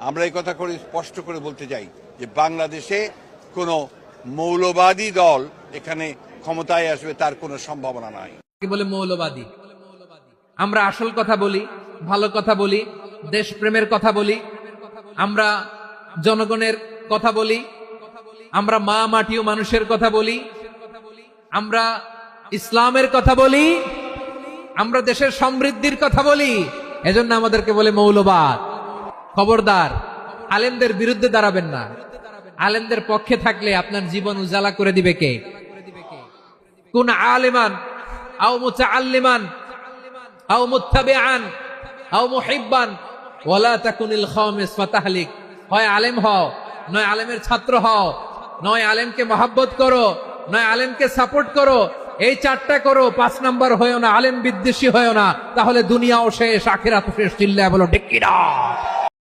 আমরা এই কথা করে স্পষ্ট করে বলতে চাই যে বাংলাদেশে কোনো মৌলবাদী দল এখানে ক্ষমতায় আসবে তার কোনো সম্ভাবনা নাই। কি বলে মৌলবাদী? আমরা আসল কথা বলি, ভালো কথা বলি, দেশপ্রেমের কথা বলি, আমরা জনগণের কথা বলি, আমরা মা মাটি ও মানুষের কথা বলি, আমরা ইসলামের কথা বলি, আমরা দেশের সমৃদ্ধির কথা বলি। এজন্য আমাদেরকে বলে মৌলবাদ। খবরদার, আলেমদের বিরুদ্ধে দাঁড়াবেন না। আলেমদের পক্ষে থাকলে আপনার জীবন উজালা করে দিবে কে? কুন আলিমান আও মুতাআল্লিমান আও মুত্তাবিআন আও মুহিব্বান ওয়ালা তাকুনিল খামিস ফাতাহলিক। হয় আলেম হও, নয় আলেমের ছাত্র হও, নয় আলেমকে মহব্বত করো, নয় আলেমকে সাপোর্ট করো। এই চারটা করো, 5 নাম্বার হয়েও না, আলেম বিদ্বেষী হয়েও না, তাহলে দুনিয়াও শেষ, আখিরাতও শেষ। চিল্লায় বলো ঠিক কিনা?